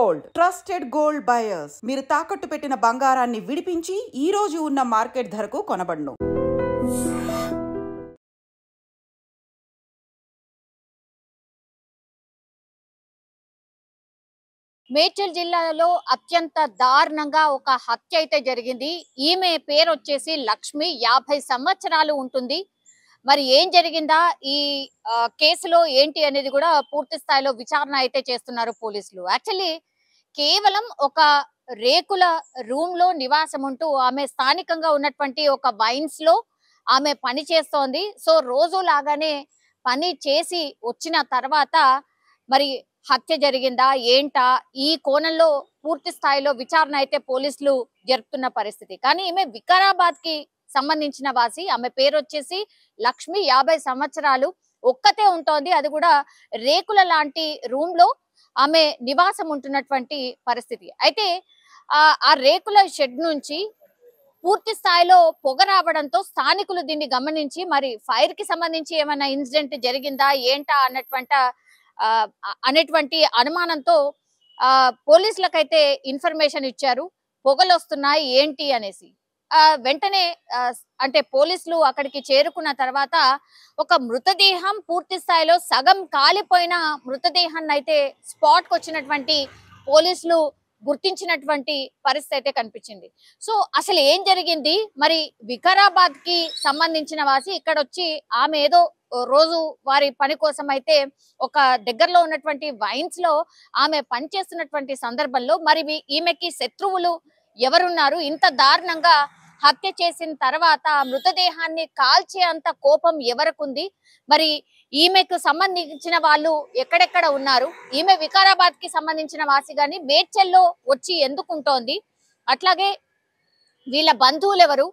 Gold, trusted gold buyers. మీరు తాకట్టు పెట్టిన బంగారాన్ని విడిపించి ఈ రోజు ఉన్న మార్కెట్ ధరకు కొనబడును. మేడ్చల్ జిల్లాలో అత్యంత దారుణంగా ఒక హత్య అయితే జరిగింది. ఈమె పేరు వచ్చేసి లక్ష్మి, 50 సంవత్సరాలు ఉంటుంది. మరి ఏం జరిగిందా, ఈ కేసులో ఏంటి అనేది కూడా పూర్తి స్థాయిలో విచారణ అయితే చేస్తున్నారు పోలీసులు. యాక్చువల్లీ కేవలం ఒక రేకుల రూమ్ లో నివాసం ఉంటూ ఆమె స్థానికంగా ఉన్నటువంటి ఒక వైన్స్ లో ఆమె పని చేస్తోంది. సో రోజు లాగానే పని చేసి వచ్చిన తర్వాత మరి హత్య జరిగిందా ఏంటా, ఈ కోణంలో పూర్తి స్థాయిలో విచారణ అయితే పోలీసులు జరుపుతున్న పరిస్థితి. కానీ ఈమె వికారాబాద్ కి సంబంధించిన వాసి. ఆమె పేరు వచ్చేసి లక్ష్మి, 50 సంవత్సరాలు, ఒక్కతే ఉంటోంది. అది కూడా రేకుల లాంటి రూమ్ లో ఆమె నివాసం ఉంటున్నటువంటి పరిస్థితి. అయితే ఆ రేకుల షెడ్ నుంచి పూర్తి స్థాయిలో పొగ రావడంతో స్థానికులు దీన్ని గమనించి మరి ఫైర్ కి సంబంధించి ఏమైనా ఇన్సిడెంట్ జరిగిందా ఏంటా అనేటువంటి అనుమానంతో పోలీసులకైతే ఇన్ఫర్మేషన్ ఇచ్చారు, పొగలు వస్తున్నాయి ఏంటి అనేసి. వెంటనే అంటే పోలీసులు అక్కడికి చేరుకున్న తర్వాత ఒక మృతదేహం, పూర్తి స్థాయిలో సగం కాలిపోయిన మృతదేహాన్ని అయితే స్పాట్ కు వచ్చినటువంటి పోలీసులు గుర్తించినటువంటి పరిస్థితి అయితే కనిపించింది. సో అసలు ఏం జరిగింది, మరి వికారాబాద్ కి సంబంధించిన వాసి ఇక్కడ వచ్చి ఆమె ఏదో రోజు వారి పని కోసం అయితే ఒక దగ్గరలో ఉన్నటువంటి వైన్స్ లో ఆమె పనిచేస్తున్నటువంటి సందర్భంలో మరి ఈమెకి శత్రువులు ఎవరున్నారు, ఇంత దారుణంగా హత్య చేసిన తర్వాత మృతదేహాన్ని కాల్చే అంత కోపం ఎవరికుంది, మరి ఈమెకు సంబంధించిన వాళ్ళు ఎక్కడెక్కడ ఉన్నారు, ఈమె వికారాబాద్ కి సంబంధించిన వాసి గాని మేడ్చల్లో వచ్చి ఎందుకుంటోంది, అట్లాగే వీళ్ళ బంధువులు ఎవరు,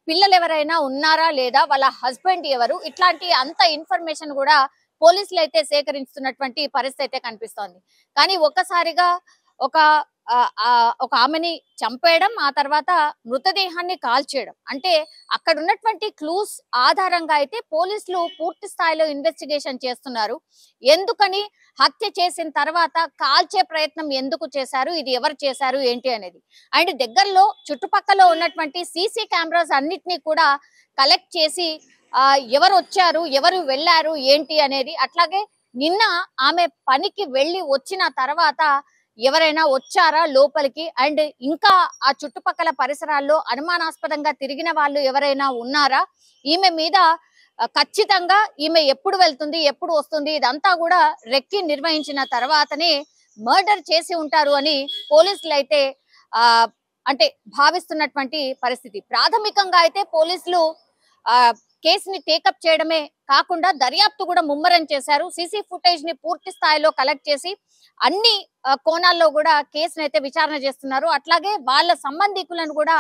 పిల్లలు ఎవరైనా ఉన్నారా లేదా, వాళ్ళ హస్బెండ్ ఎవరు, ఇట్లాంటి అంత ఇన్ఫర్మేషన్ కూడా పోలీసులు అయితే సేకరిస్తున్నటువంటి పరిస్థితి అయితే కనిపిస్తోంది. కానీ ఒక్కసారిగా ఒక ఆమెని చంపేయడం, ఆ తర్వాత మృతదేహాన్ని కాల్చేయడం, అంటే అక్కడ ఉన్నటువంటి క్లూస్ ఆధారంగా అయితే పోలీసులు పూర్తి స్థాయిలో ఇన్వెస్టిగేషన్ చేస్తున్నారు. ఎందుకని హత్య చేసిన తర్వాత కాల్చే ప్రయత్నం ఎందుకు చేశారు, ఇది ఎవరు చేశారు ఏంటి అనేది. అండ్ దగ్గరలో చుట్టుపక్కల ఉన్నటువంటి సీసీ కెమెరాస్ అన్నిటినీ కూడా కలెక్ట్ చేసి ఎవరు వచ్చారు, ఎవరు వెళ్ళారు ఏంటి అనేది, అట్లాగే నిన్న ఆమె పనికి వెళ్ళి వచ్చిన తర్వాత ఎవరైనా వచ్చారా లోపలికి, అండ్ ఇంకా ఆ చుట్టుపక్కల పరిసరాల్లో అనుమానాస్పదంగా తిరిగిన వాళ్ళు ఎవరైనా ఉన్నారా, ఈమె మీద ఖచ్చితంగా ఈమె ఎప్పుడు వెళ్తుంది ఎప్పుడు వస్తుంది ఇదంతా కూడా రెక్కి నిర్వహించిన తర్వాతనే మర్డర్ చేసి ఉంటారు అని పోలీసులు అయితే అంటే భావిస్తున్నటువంటి పరిస్థితి. ప్రాథమికంగా అయితే పోలీసులు కేసుని టేకప్ చేయడమే కాకుండా దర్యాప్తు కూడా ముమ్మరం చేశారు. సీసీ ఫుటేజ్ ని పూర్తి స్థాయిలో కలెక్ట్ చేసి అన్ని కోణాల్లో కూడా కేసును అయితే విచారణ చేస్తున్నారు. అట్లాగే వాళ్ళ సంబంధికులను కూడా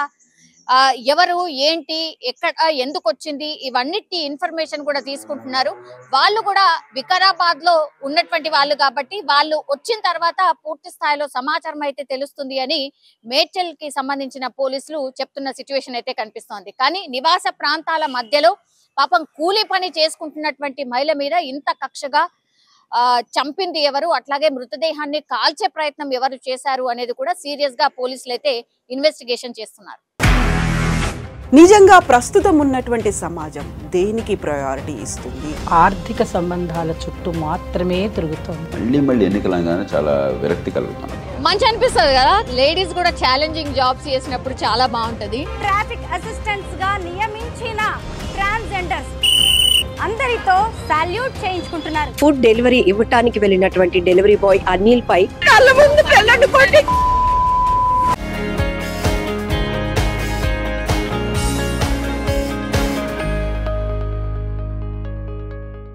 ఎవరు ఏంటి ఎక్కడ ఎందుకు వచ్చింది ఇవన్నిటి ఇన్ఫర్మేషన్ కూడా తీసుకుంటున్నారు. వాళ్ళు కూడా వికారాబాద్ లో ఉన్నటువంటి వాళ్ళు కాబట్టి వాళ్ళు వచ్చిన తర్వాత పూర్తి స్థాయిలో సమాచారం అయితే తెలుస్తుంది అని మేడ్చల్ కి సంబంధించిన పోలీసులు చెప్తున్న సిచ్యువేషన్ అయితే కనిపిస్తోంది. కానీ నివాస ప్రాంతాల మధ్యలో పాపం కూలీ పని చేసుకుంటున్నటువంటి మహిళ మీద ఇంత కక్షగా చంపింది ఎవరు, అట్లాగే మృతదేహాన్ని కాల్చే ప్రయత్నం ఎవరు చేశారు అనేది కూడా సీరియస్ గా పోలీసులు అయితే ఇన్వెస్టిగేషన్ చేస్తున్నారు. నిజంగా ప్రస్తుతం ఉన్నటువంటి సమాజం దేనికి ప్రయారిటీ ఇస్తుంది? ఆర్థిక సంబంధాల చుట్టూ మాత్రమే తిరుగుతుంది. మళ్ళీ ఎన్నికలంగానే చాలా విరక్తి కలుగుతాను. మంచి అనిపిస్తుంది కదా, లేడీస్ కూడా ఛాలెంజింగ్ జాబ్స్ చేసినప్పుడు చాలా బాగుంటది. ట్రాఫిక్ అసిస్టెంట్స్ గా నియమించిన ట్రాన్స్జెండర్స్ అందరితో సాల్యూట్ చేయించుకుంటున్నారు. ఫుడ్ డెలివరీ ఇవ్వటానికి వెళ్ళినటువంటి డెలివరీ బాయ్ అనిల్ పై కళ్ళ ముందు